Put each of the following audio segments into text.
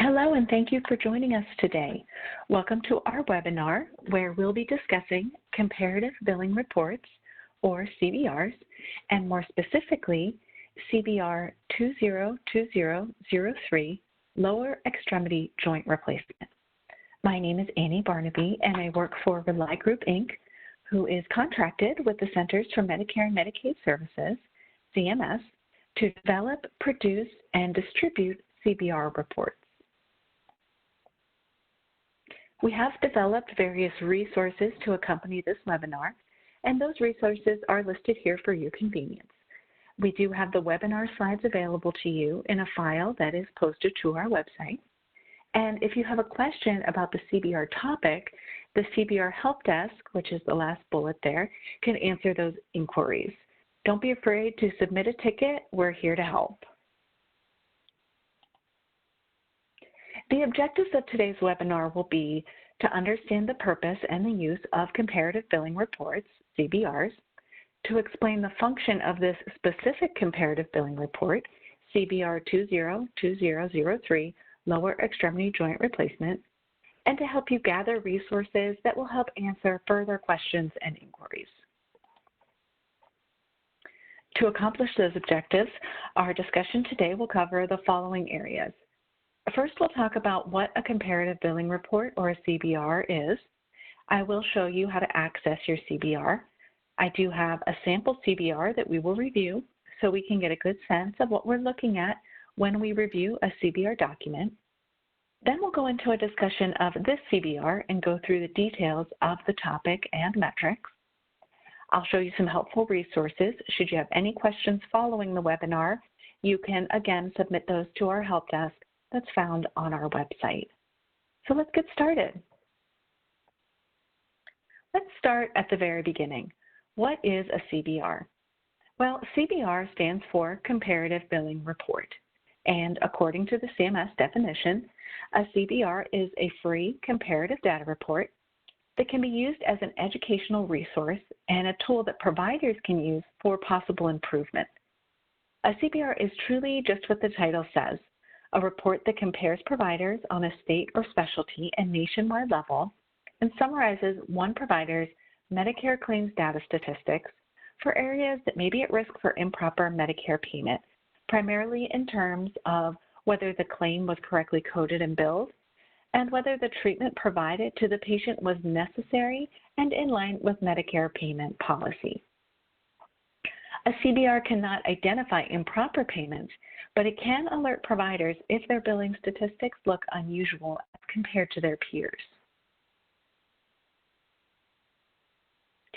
Hello, and thank you for joining us today. Welcome to our webinar, where we'll be discussing Comparative Billing Reports, or CBRs, and more specifically, CBR 202003, Lower Extremity Joint Replacement. My name is Annie Barnaby, and I work for Rely Group, Inc., who is contracted with the Centers for Medicare and Medicaid Services, CMS, to develop, produce, and distribute CBR reports. We have developed various resources to accompany this webinar, and those resources are listed here for your convenience. We do have the webinar slides available to you in a file that is posted to our website. And if you have a question about the CBR topic, the CBR Help Desk, which is the last bullet there, can answer those inquiries. Don't be afraid to submit a ticket. We're here to help. The objectives of today's webinar will be to understand the purpose and the use of comparative billing reports, CBRs, to explain the function of this specific comparative billing report, CBR 202003, Lower Extremity Joint Replacement, and to help you gather resources that will help answer further questions and inquiries. To accomplish those objectives, our discussion today will cover the following areas. First, we'll talk about what a comparative billing report, or a CBR, is. I will show you how to access your CBR. I do have a sample CBR that we will review so we can get a good sense of what we're looking at when we review a CBR document. Then we'll go into a discussion of this CBR and go through the details of the topic and metrics. I'll show you some helpful resources. Should you have any questions following the webinar, you can again submit those to our help desk that's found on our website. So let's get started. Let's start at the very beginning. What is a CBR? Well, CBR stands for Comparative Billing Report. And according to the CMS definition, a CBR is a free comparative data report that can be used as an educational resource and a tool that providers can use for possible improvement. A CBR is truly just what the title says, a report that compares providers on a state or specialty and nationwide level and summarizes one provider's Medicare claims data statistics for areas that may be at risk for improper Medicare payment, primarily in terms of whether the claim was correctly coded and billed, and whether the treatment provided to the patient was necessary and in line with Medicare payment policy. A CBR cannot identify improper payments, but it can alert providers if their billing statistics look unusual as compared to their peers.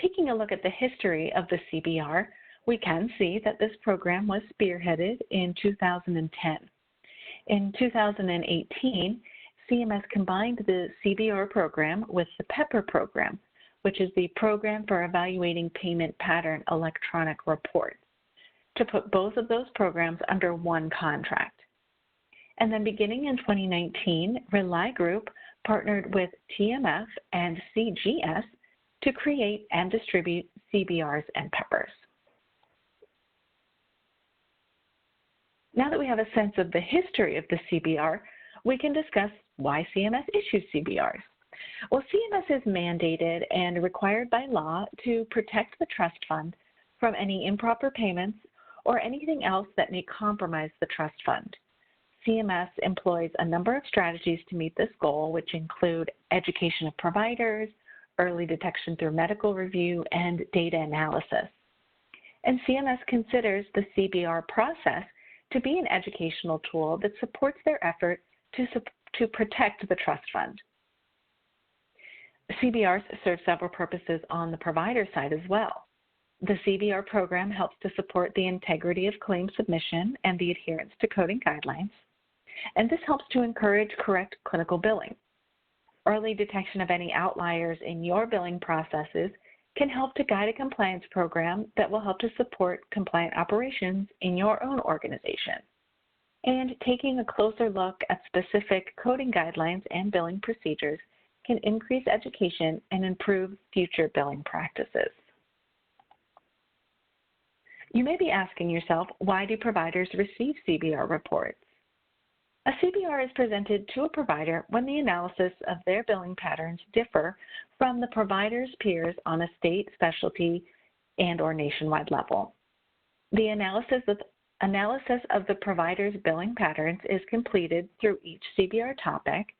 Taking a look at the history of the CBR, we can see that this program was spearheaded in 2010. In 2018, CMS combined the CBR program with the PEPR program, which is the Program for Evaluating Payment Pattern Electronic Reports, to put both of those programs under one contract. And then beginning in 2019, Rely Group partnered with TMF and CGS to create and distribute CBRs and PEPRs. Now that we have a sense of the history of the CBR, we can discuss why CMS issues CBRs. Well, CMS is mandated and required by law to protect the trust fund from any improper payments or anything else that may compromise the trust fund. CMS employs a number of strategies to meet this goal, which include education of providers, early detection through medical review, and data analysis. And CMS considers the CBR process to be an educational tool that supports their effort to protect the trust fund. CBRs serve several purposes on the provider side as well. The CBR program helps to support the integrity of claim submission and the adherence to coding guidelines, and this helps to encourage correct clinical billing. Early detection of any outliers in your billing processes can help to guide a compliance program that will help to support compliant operations in your own organization. And taking a closer look at specific coding guidelines and billing procedures can increase education and improve future billing practices. You may be asking yourself, why do providers receive CBR reports? A CBR is presented to a provider when the analysis of their billing patterns differ from the provider's peers on a state, specialty, and/or nationwide level. The analysis of the provider's billing patterns is completed through each CBR topic,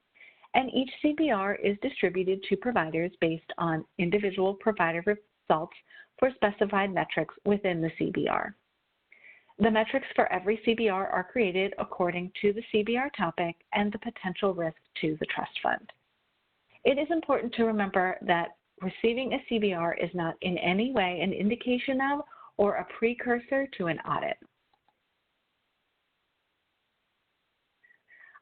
and each CBR is distributed to providers based on individual provider results for specified metrics within the CBR. The metrics for every CBR are created according to the CBR topic and the potential risk to the trust fund. It is important to remember that receiving a CBR is not in any way an indication of or a precursor to an audit.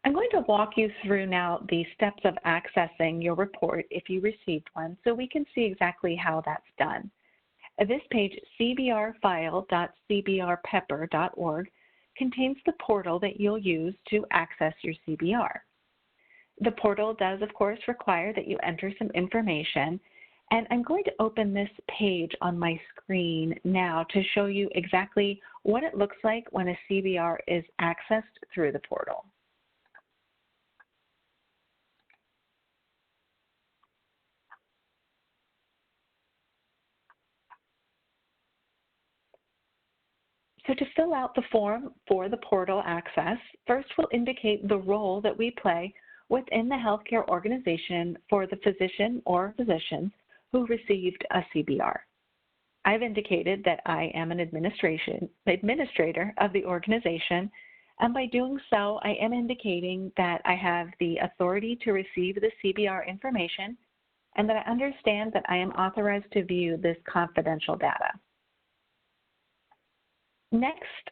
I'm going to walk you through now the steps of accessing your report if you received one so we can see exactly how that's done. This page, cbrfile.cbrpepper.org, contains the portal that you'll use to access your CBR. The portal does, of course, require that you enter some information, and I'm going to open this page on my screen now to show you exactly what it looks like when a CBR is accessed through the portal. So to fill out the form for the portal access, first we'll indicate the role that we play within the healthcare organization for the physician or physicians who received a CBR. I've indicated that I am an administrator of the organization, and by doing so, I am indicating that I have the authority to receive the CBR information and that I understand that I am authorized to view this confidential data. Next,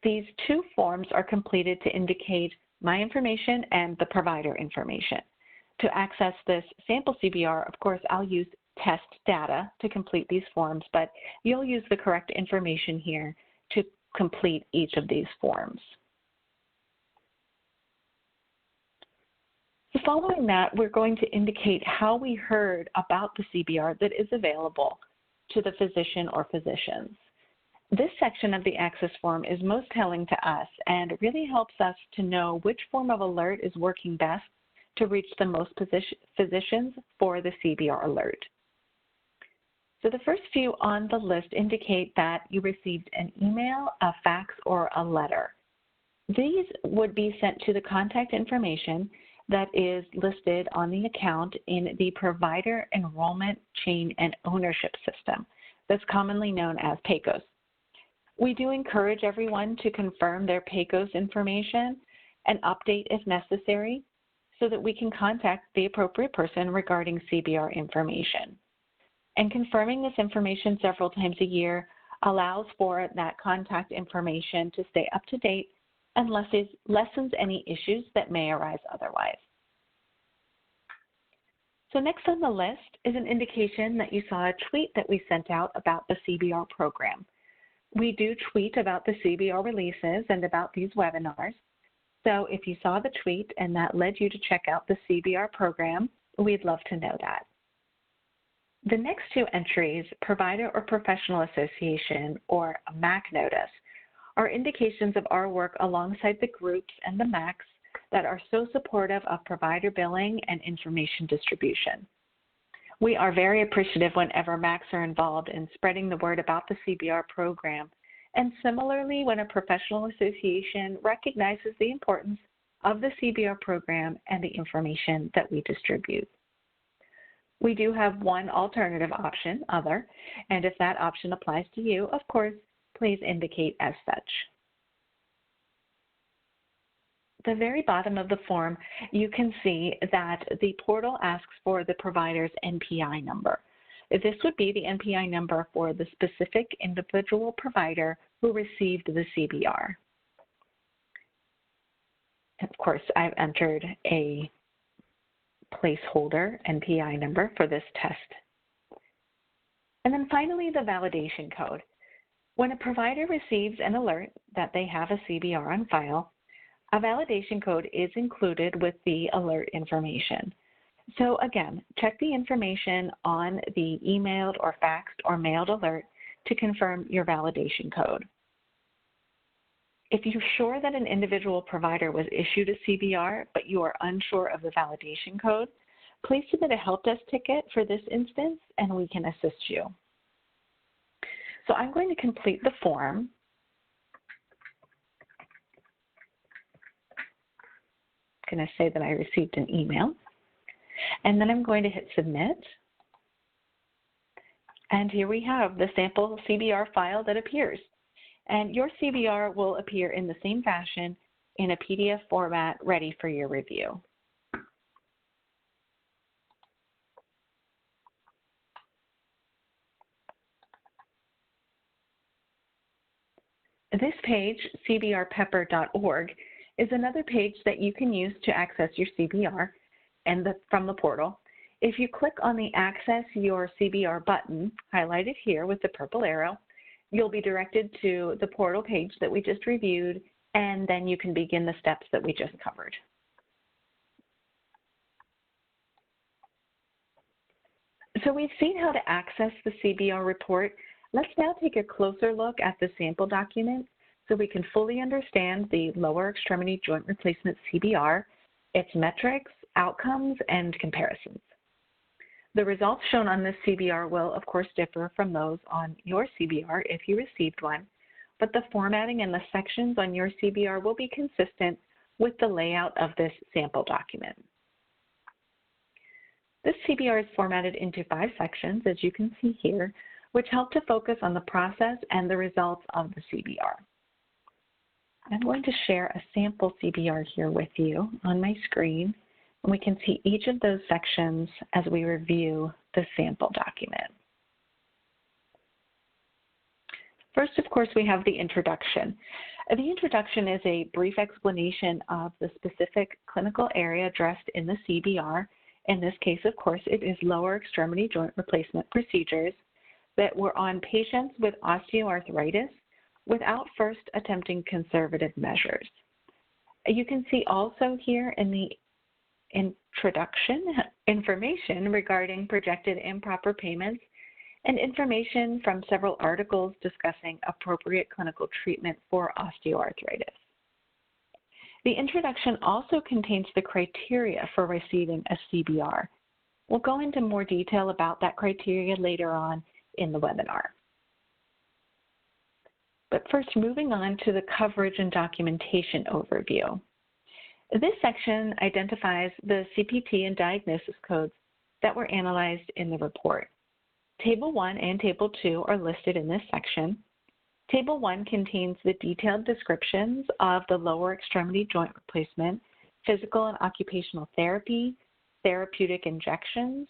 these two forms are completed to indicate my information and the provider information. To access this sample CBR, of course, I'll use test data to complete these forms, but you'll use the correct information here to complete each of these forms. So following that, we're going to indicate how we heard about the CBR that is available to the physician or physicians. This section of the access form is most telling to us and really helps us to know which form of alert is working best to reach the most physicians for the CBR alert. So the first few on the list indicate that you received an email, a fax, or a letter. These would be sent to the contact information that is listed on the account in the Provider Enrollment Chain and Ownership System that's commonly known as PACOS. We do encourage everyone to confirm their PACOS information and update if necessary so that we can contact the appropriate person regarding CBR information. And confirming this information several times a year allows for that contact information to stay up to date and lessens any issues that may arise otherwise. So next on the list is an indication that you saw a tweet that we sent out about the CBR program. We do tweet about the CBR releases and about these webinars. So if you saw the tweet and that led you to check out the CBR program, we'd love to know that. The next two entries, Provider or Professional Association or a MAC notice, are indications of our work alongside the groups and the MACs that are so supportive of provider billing and information distribution. We are very appreciative whenever MACs are involved in spreading the word about the CBR program, and similarly when a professional association recognizes the importance of the CBR program and the information that we distribute. We do have one alternative option, Other, and if that option applies to you, of course, please indicate as such. At the very bottom of the form, you can see that the portal asks for the provider's NPI number. This would be the NPI number for the specific individual provider who received the CBR. Of course, I've entered a placeholder NPI number for this test. And then finally, the validation code. When a provider receives an alert that they have a CBR on file, a validation code is included with the alert information. So again, check the information on the emailed or faxed or mailed alert to confirm your validation code. If you're sure that an individual provider was issued a CBR, but you are unsure of the validation code, please submit a help desk ticket for this instance, and we can assist you. So I'm going to complete the form. I'm going to say that I received an email, and then I'm going to hit submit. And here we have the sample CBR file that appears. And your CBR will appear in the same fashion in a PDF format ready for your review. This page, cbrpepper.org, is another page that you can use to access your CBR from the portal. If you click on the Access Your CBR button, highlighted here with the purple arrow, you'll be directed to the portal page that we just reviewed, and then you can begin the steps that we just covered. So we've seen how to access the CBR report. Let's now take a closer look at the sample document so we can fully understand the lower extremity joint replacement CBR, its metrics, outcomes, and comparisons. The results shown on this CBR will, of course, differ from those on your CBR if you received one, but the formatting and the sections on your CBR will be consistent with the layout of this sample document. This CBR is formatted into 5 sections, as you can see here, which help to focus on the process and the results of the CBR. I'm going to share a sample CBR here with you on my screen, and we can see each of those sections as we review the sample document. First, of course, we have the introduction. The introduction is a brief explanation of the specific clinical area addressed in the CBR. In this case, of course, it is lower extremity joint replacement procedures that were on patients with osteoarthritis without first attempting conservative measures. You can see also here in the introduction information regarding projected improper payments and information from several articles discussing appropriate clinical treatment for osteoarthritis. The introduction also contains the criteria for receiving a CBR. We'll go into more detail about that criteria later on in the webinar. But first, moving on to the coverage and documentation overview. This section identifies the CPT and diagnosis codes that were analyzed in the report. Table 1 and Table 2 are listed in this section. Table 1 contains the detailed descriptions of the lower extremity joint replacement, physical and occupational therapy, therapeutic injections,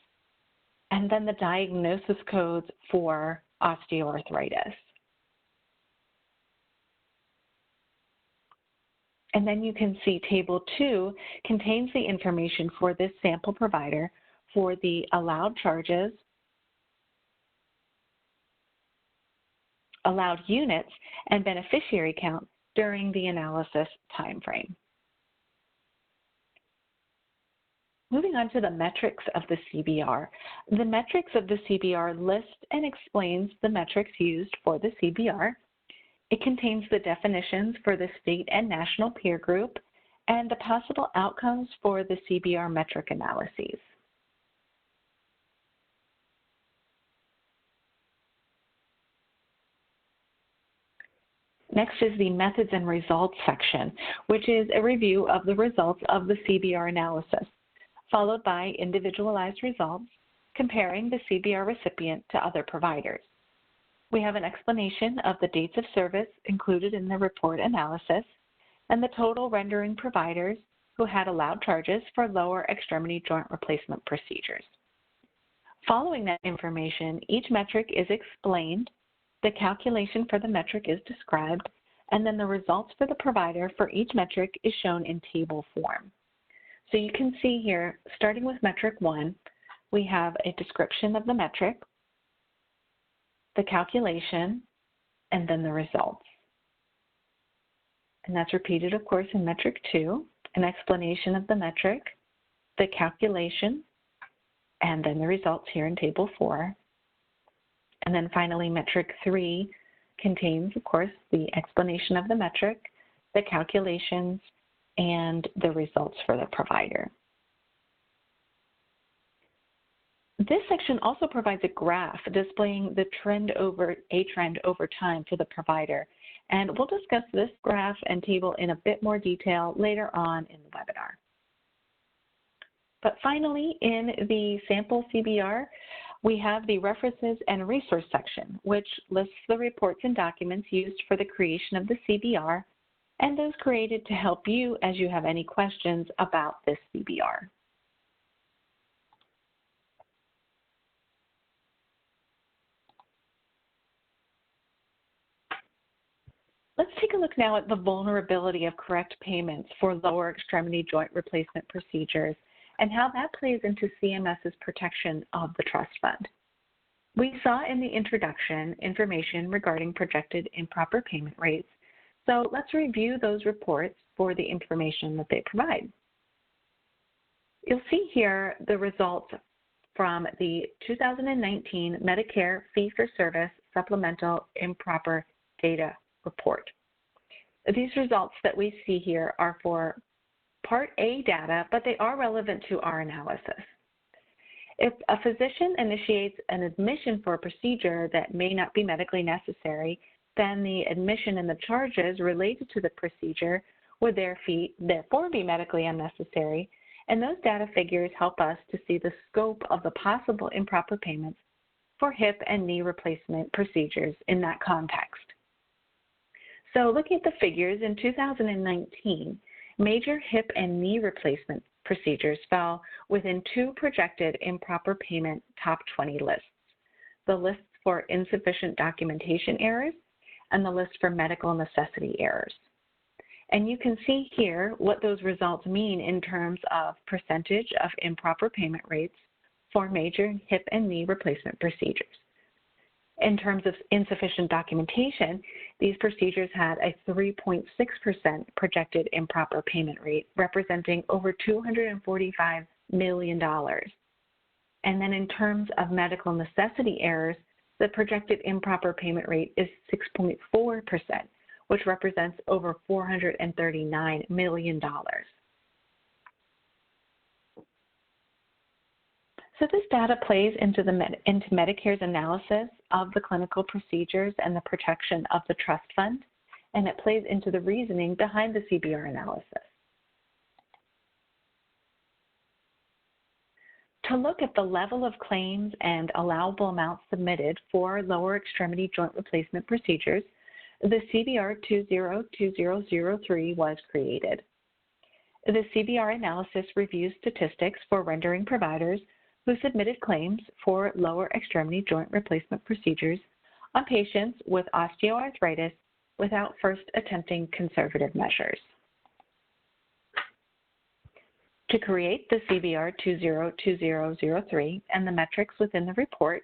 and then the diagnosis codes for osteoarthritis. And then you can see Table 2 contains the information for this sample provider for the allowed charges, allowed units, and beneficiary count during the analysis timeframe. Moving on to the metrics of the CBR. The metrics of the CBR list and explains the metrics used for the CBR. It contains the definitions for the state and national peer group and the possible outcomes for the CBR metric analyses. Next is the methods and results section, which is a review of the results of the CBR analysis, followed by individualized results comparing the CBR recipient to other providers. We have an explanation of the dates of service included in the report analysis and the total rendering providers who had allowed charges for lower extremity joint replacement procedures. Following that information, each metric is explained, the calculation for the metric is described, and then the results for the provider for each metric is shown in table form. So you can see here, starting with metric 1, we have a description of the metric, the calculation, and then the results. And that's repeated, of course, in metric 2, an explanation of the metric, the calculation, and then the results here in table 4. And then finally, metric 3 contains, of course, the explanation of the metric, the calculations, and the results for the provider. This section also provides a graph displaying the trend over time for the provider, and we'll discuss this graph and table in a bit more detail later on in the webinar. But finally, in the sample CBR, we have the references and resource section, which lists the reports and documents used for the creation of the CBR and those created to help you as you have any questions about this CBR. Let's take a look now at the vulnerability of correct payments for lower extremity joint replacement procedures and how that plays into CMS's protection of the trust fund. We saw in the introduction information regarding projected improper payment rates, so let's review those reports for the information that they provide. You'll see here the results from the 2019 Medicare Fee-for-Service Supplemental Improper Data Report. These results that we see here are for Part A data, but they are relevant to our analysis. If a physician initiates an admission for a procedure that may not be medically necessary, then the admission and the charges related to the procedure would therefore be medically unnecessary, and those data figures help us to see the scope of the possible improper payments for hip and knee replacement procedures in that context. So looking at the figures, in 2019, major hip and knee replacement procedures fell within two projected improper payment top 20 lists, the lists for insufficient documentation errors and the list for medical necessity errors. And you can see here what those results mean in terms of percentage of improper payment rates for major hip and knee replacement procedures. In terms of insufficient documentation, these procedures had a 3.6% projected improper payment rate, representing over $245 million. And then in terms of medical necessity errors, the projected improper payment rate is 6.4%, which represents over $439 million. So this data plays into Medicare's analysis of the clinical procedures and the protection of the trust fund, and it plays into the reasoning behind the CBR analysis. To look at the level of claims and allowable amounts submitted for lower extremity joint replacement procedures, the CBR 202003 was created. The CBR analysis reviews statistics for rendering providers who submitted claims for lower extremity joint replacement procedures on patients with osteoarthritis without first attempting conservative measures. To create the CBR 202003 and the metrics within the report,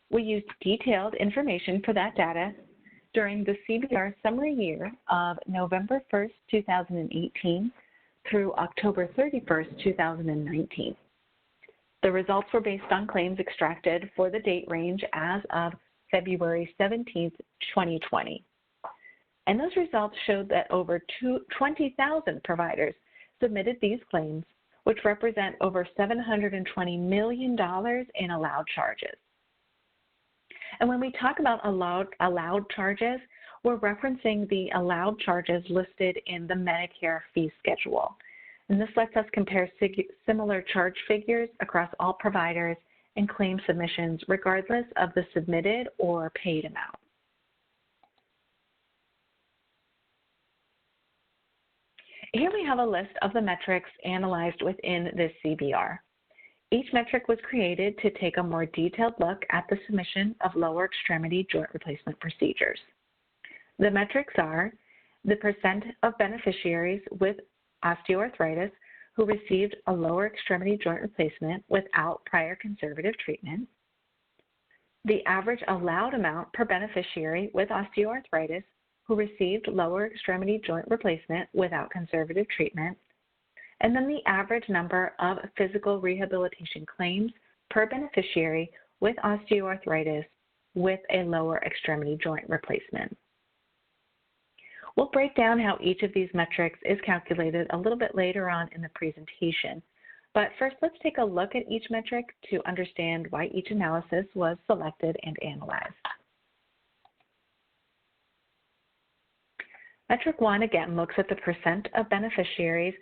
we used detailed information for that data during the CBR summary year of November 1st, 2018 through October 31st, 2019. The results were based on claims extracted for the date range as of February 17th, 2020. And those results showed that over 20,000 providers submitted these claims, which represent over $720 million in allowed charges. And when we talk about allowed charges, we're referencing the allowed charges listed in the Medicare fee schedule. And this lets us compare similar charge figures across all providers and claim submissions regardless of the submitted or paid amount. Here we have a list of the metrics analyzed within this CBR. Each metric was created to take a more detailed look at the submission of lower extremity joint replacement procedures. The metrics are the percent of beneficiaries with osteoarthritis who received a lower extremity joint replacement without prior conservative treatment, the average allowed amount per beneficiary with osteoarthritis who received lower extremity joint replacement without conservative treatment, and then the average number of physical rehabilitation claims per beneficiary with osteoarthritis with a lower extremity joint replacement. We'll break down how each of these metrics is calculated a little bit later on in the presentation. But first, let's take a look at each metric to understand why each analysis was selected and analyzed. Metric 1, again, looks at the percent of beneficiaries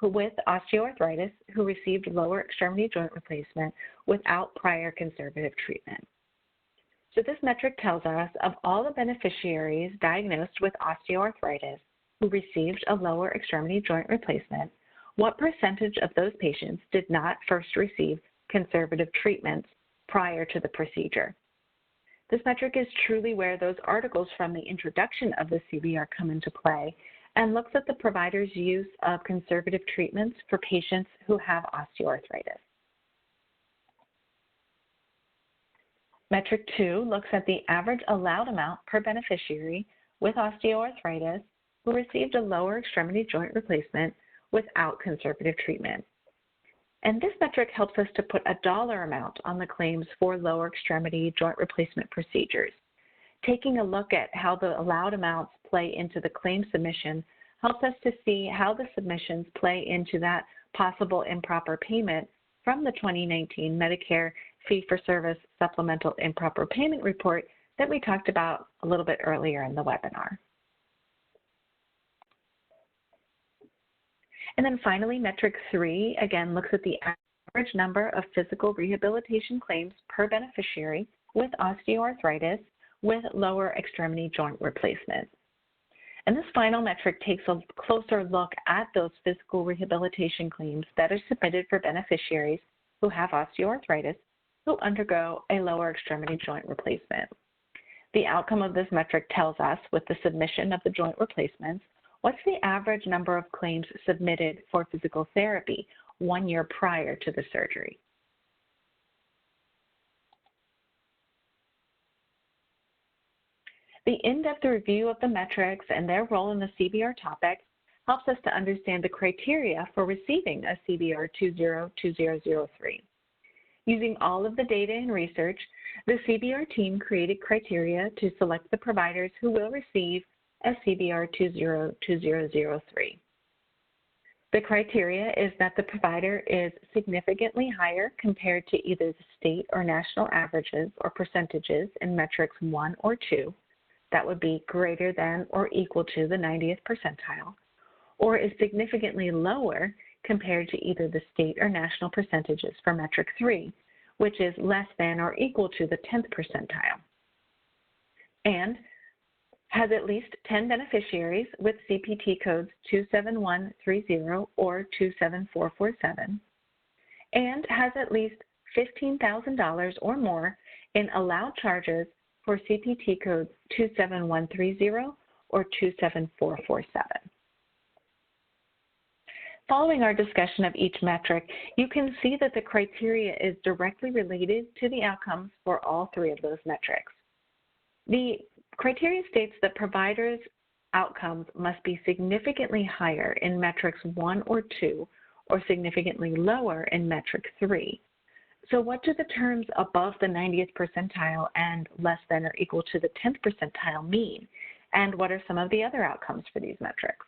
with osteoarthritis who received lower extremity joint replacement without prior conservative treatment. So this metric tells us of all the beneficiaries diagnosed with osteoarthritis who received a lower extremity joint replacement, what percentage of those patients did not first receive conservative treatments prior to the procedure. This metric is truly where those articles from the introduction of the CBR come into play and looks at the provider's use of conservative treatments for patients who have osteoarthritis. Metric 2 looks at the average allowed amount per beneficiary with osteoarthritis who received a lower extremity joint replacement without conservative treatment. And this metric helps us to put a dollar amount on the claims for lower extremity joint replacement procedures. Taking a look at how the allowed amounts play into the claim submission helps us to see how the submissions play into that possible improper payment from the 2019 Medicare Fee-for-Service Supplemental Improper Payment Report that we talked about a little bit earlier in the webinar. And then finally, metric 3, again, looks at the average number of physical rehabilitation claims per beneficiary with osteoarthritis with lower extremity joint replacement. And this final metric takes a closer look at those physical rehabilitation claims that are submitted for beneficiaries who have osteoarthritis who undergo a lower extremity joint replacement. The outcome of this metric tells us, with the submission of the joint replacements, what's the average number of claims submitted for physical therapy 1 year prior to the surgery. The in-depth review of the metrics and their role in the CBR topic helps us to understand the criteria for receiving a CBR 202003. Using all of the data and research, the CBR team created criteria to select the providers who will receive a CBR 202003. The criteria is that the provider is significantly higher compared to either the state or national averages or percentages in metrics 1 or 2, that would be greater than or equal to the 90th percentile, or is significantly lower compared to either the state or national percentages for metric 3, which is less than or equal to the 10th percentile, and has at least 10 beneficiaries with CPT codes 27130 or 27447, and has at least $15,000 or more in allowed charges for CPT codes 27130 or 27447. Following our discussion of each metric, you can see that the criteria is directly related to the outcomes for all 3 of those metrics. The criteria states that providers' outcomes must be significantly higher in metrics 1 or 2 or significantly lower in metric 3. So what do the terms above the 90th percentile and less than or equal to the 10th percentile mean? And what are some of the other outcomes for these metrics?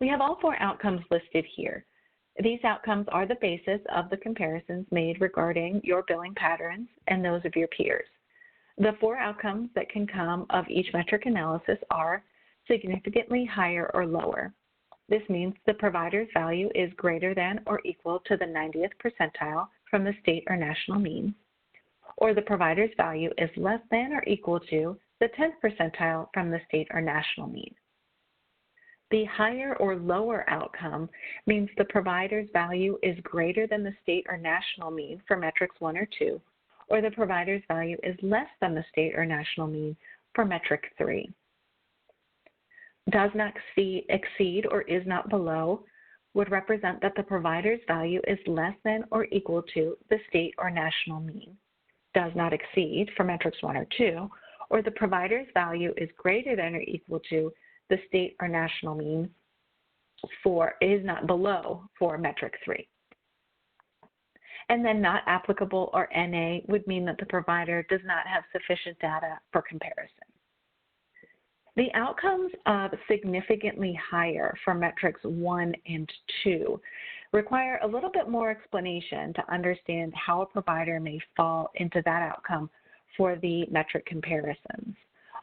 We have all 4 outcomes listed here. These outcomes are the basis of the comparisons made regarding your billing patterns and those of your peers. The 4 outcomes that can come of each metric analysis are significantly higher or lower. This means the provider's value is greater than or equal to the 90th percentile from the state or national mean, or the provider's value is less than or equal to the 10th percentile from the state or national mean. The higher or lower outcome means the provider's value is greater than the state or national mean for metrics 1 or 2, or the provider's value is less than the state or national mean for metric 3. Does not exceed or is not below would represent that the provider's value is less than or equal to the state or national mean. Does not exceed for metrics 1 or 2, or the provider's value is greater than or equal to the state or national mean is not below for metric 3. And then not applicable, or NA, would mean that the provider does not have sufficient data for comparison. The outcomes of significantly higher for metrics 1 and 2 require a little bit more explanation to understand how a provider may fall into that outcome for the metric comparisons.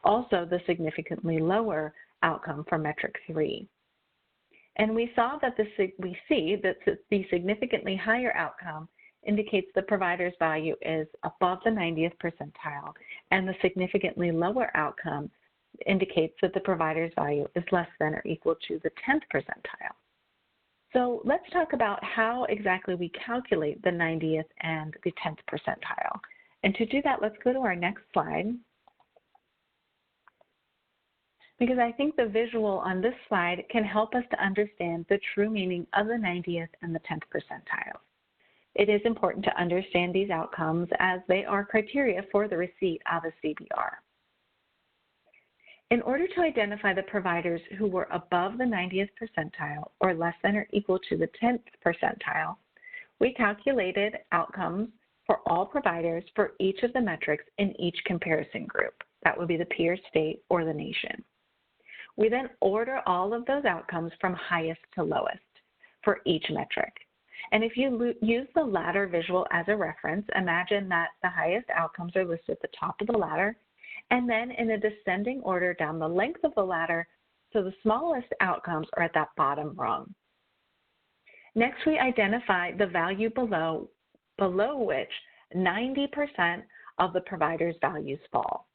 Also, the significantly lower outcome for metric 3. And we see that the significantly higher outcome indicates the provider's value is above the 90th percentile, and the significantly lower outcome indicates that the provider's value is less than or equal to the 10th percentile. So let's talk about how exactly we calculate the 90th and the 10th percentile. And to do that, let's go to our next slide, because I think the visual on this slide can help us to understand the true meaning of the 90th and the 10th percentile. It is important to understand these outcomes as they are criteria for the receipt of a CBR. In order to identify the providers who were above the 90th percentile or less than or equal to the 10th percentile, we calculated outcomes for all providers for each of the metrics in each comparison group. That would be the peer, state, or the nation. We then order all of those outcomes from highest to lowest for each metric. And if you use the ladder visual as a reference, imagine that the highest outcomes are listed at the top of the ladder, and then in a descending order down the length of the ladder, so the smallest outcomes are at that bottom rung. Next, we identify the value below which 90% of the provider's values fall.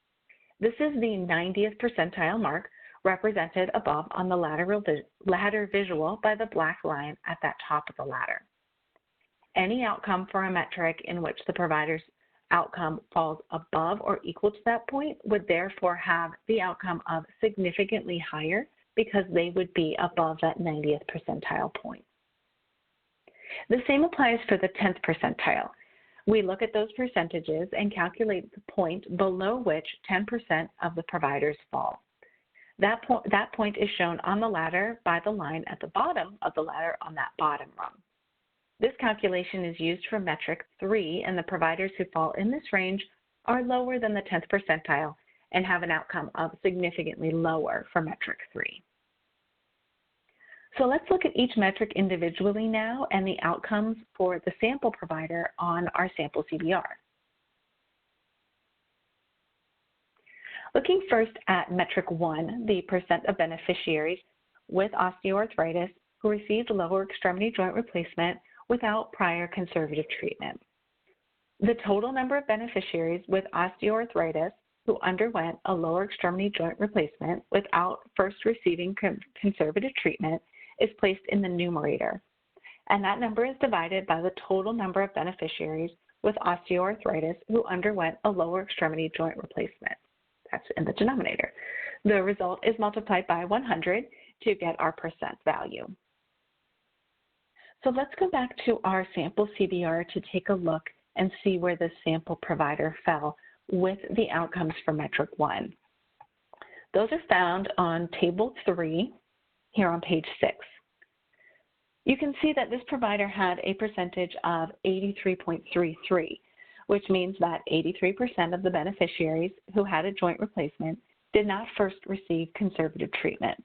This is the 90th percentile mark, represented above on the ladder visual by the black line at that top of the ladder. Any outcome for a metric in which the provider's outcome falls above or equal to that point would therefore have the outcome of significantly higher, because they would be above that 90th percentile point. The same applies for the 10th percentile. We look at those percentages and calculate the point below which 10% of the providers fall. That point is shown on the ladder by the line at the bottom of the ladder on that bottom rung. This calculation is used for metric 3, and the providers who fall in this range are lower than the 10th percentile and have an outcome of significantly lower for metric 3. So let's look at each metric individually now and the outcomes for the sample provider on our sample CBR. Looking first at metric 1, the percent of beneficiaries with osteoarthritis who received lower extremity joint replacement without prior conservative treatment. The total number of beneficiaries with osteoarthritis who underwent a lower extremity joint replacement without first receiving conservative treatment is placed in the numerator, and that number is divided by the total number of beneficiaries with osteoarthritis who underwent a lower extremity joint replacement. That's in the denominator. The result is multiplied by 100 to get our percent value. So let's go back to our sample CBR to take a look and see where the sample provider fell with the outcomes for metric 1. Those are found on table 3 here on page 6. You can see that this provider had a percentage of 83.33, which means that 83% of the beneficiaries who had a joint replacement did not first receive conservative treatment.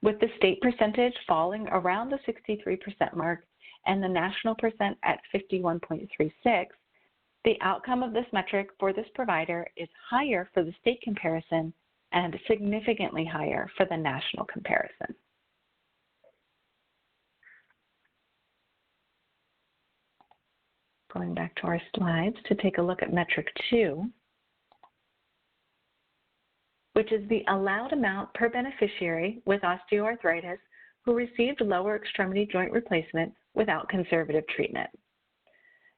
With the state percentage falling around the 63% mark and the national percent at 51.36, the outcome of this metric for this provider is higher for the state comparison and significantly higher for the national comparison. Going back to our slides to take a look at metric 2, which is the allowed amount per beneficiary with osteoarthritis who received lower extremity joint replacement without conservative treatment.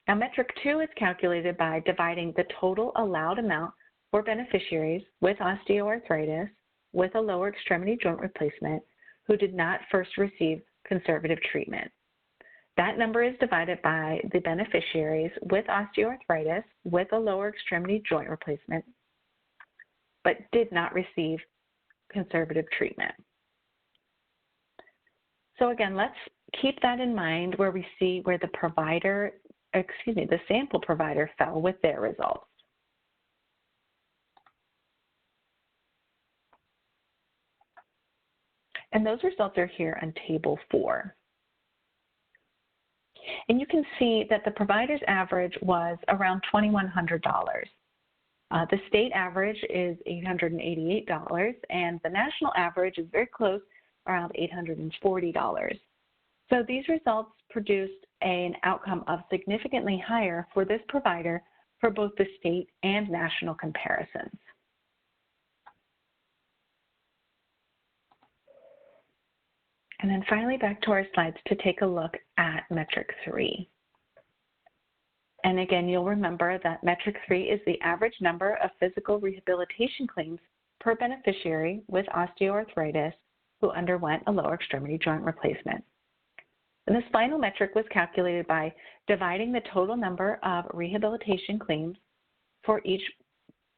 Now, metric 2 is calculated by dividing the total allowed amount for beneficiaries with osteoarthritis with a lower extremity joint replacement who did not first receive conservative treatment. That number is divided by the beneficiaries with osteoarthritis with a lower extremity joint replacement but did not receive conservative treatment. So again, let's keep that in mind where we see where the provider the sample provider fell with their results. And those results are here on Table 4. And you can see that the provider's average was around $2,100. The state average is $888, and the national average is very close, around $840. So these results produced an outcome of significantly higher for this provider for both the state and national comparisons. And then finally back to our slides to take a look at metric 3. And again, you'll remember that metric 3 is the average number of physical rehabilitation claims per beneficiary with osteoarthritis who underwent a lower extremity joint replacement. And this final metric was calculated by dividing the total number of rehabilitation claims for each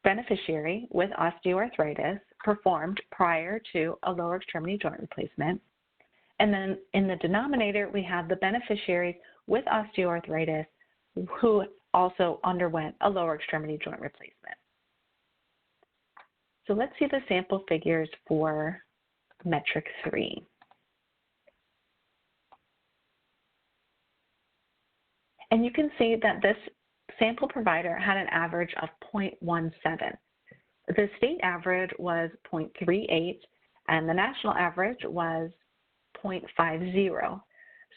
beneficiary with osteoarthritis performed prior to a lower extremity joint replacement. And then in the denominator, we have the beneficiaries with osteoarthritis who also underwent a lower extremity joint replacement. So let's see the sample figures for metric 3. And you can see that this sample provider had an average of 0.17. The state average was 0.38, and the national average was 0.50.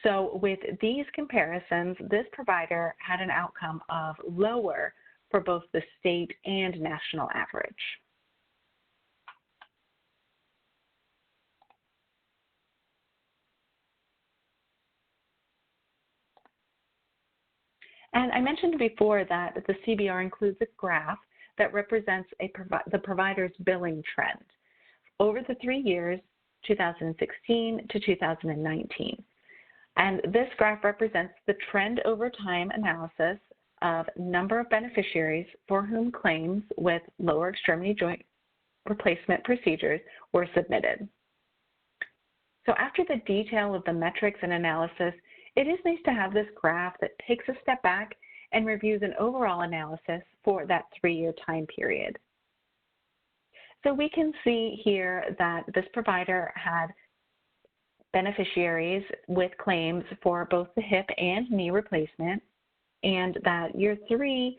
So with these comparisons, this provider had an outcome of lower for both the state and national average. And I mentioned before that the CBR includes a graph that represents the provider's billing trend over the 3 years, 2016 to 2019. And this graph represents the trend over time analysis of number of beneficiaries for whom claims with lower extremity joint replacement procedures were submitted. So after the detail of the metrics and analysis, it is nice to have this graph that takes a step back and reviews an overall analysis for that 3-year time period. So we can see here that this provider had beneficiaries with claims for both the hip and knee replacement, and that year 3,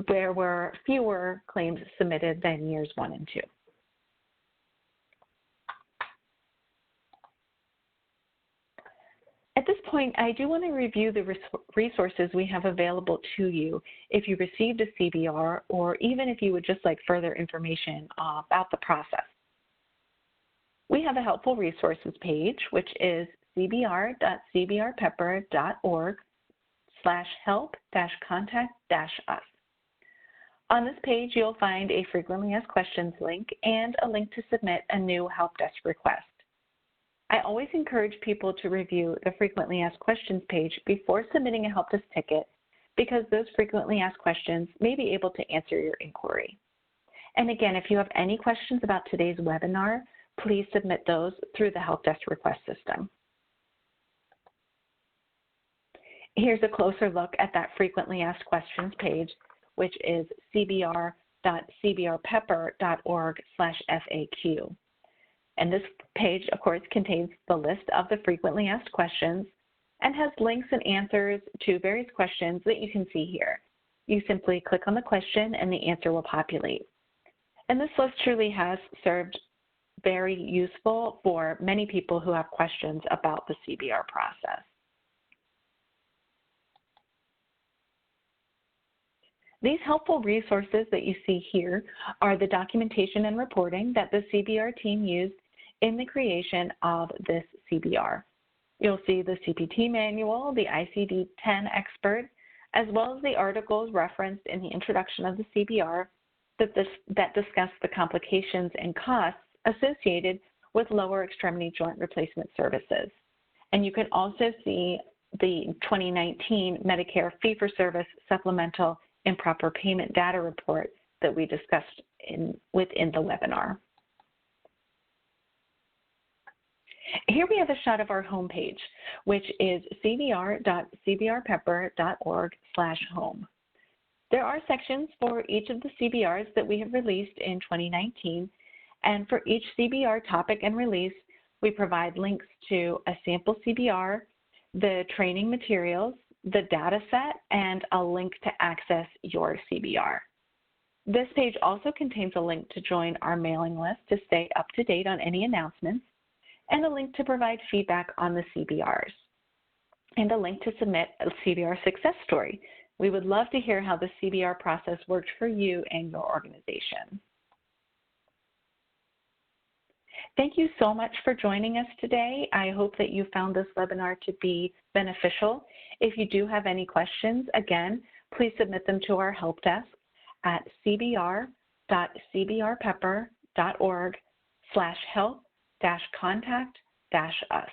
there were fewer claims submitted than years 1 and 2. At this point, I do want to review the resources we have available to you if you received a CBR, or even if you would just like further information about the process. We have a helpful resources page, which is cbr.cbrpepper.org/help-contact-us. On this page, you'll find a frequently asked questions link and a link to submit a new help desk request. I always encourage people to review the frequently asked questions page before submitting a help desk ticket, because those frequently asked questions may be able to answer your inquiry. And again, if you have any questions about today's webinar, please submit those through the help desk request system. Here's a closer look at that frequently asked questions page, which is cbr.cbrpepper.org/FAQ. And this page, of course, contains the list of the frequently asked questions and has links and answers to various questions that you can see here. You simply click on the question and the answer will populate. And this list truly has served very useful for many people who have questions about the CBR process. These helpful resources that you see here are the documentation and reporting that the CBR team used in the creation of this CBR. You'll see the CPT manual, the ICD-10 expert, as well as the articles referenced in the introduction of the CBR that discuss the complications and costs associated with lower extremity joint replacement services. And you can also see the 2019 Medicare fee-for-service supplemental improper payment data report that we discussed within the webinar. Here we have a shot of our homepage, which is cbr.cbrpepper.org/home. There are sections for each of the CBRs that we have released in 2019, and for each CBR topic and release, we provide links to a sample CBR, the training materials, the data set, and a link to access your CBR. This page also contains a link to join our mailing list to stay up to date on any announcements, and a link to provide feedback on the CBRs, and a link to submit a CBR success story. We would love to hear how the CBR process worked for you and your organization. Thank you so much for joining us today. I hope that you found this webinar to be beneficial. If you do have any questions, again, please submit them to our help desk at cbr.cbrpepper.org/help-contact-us.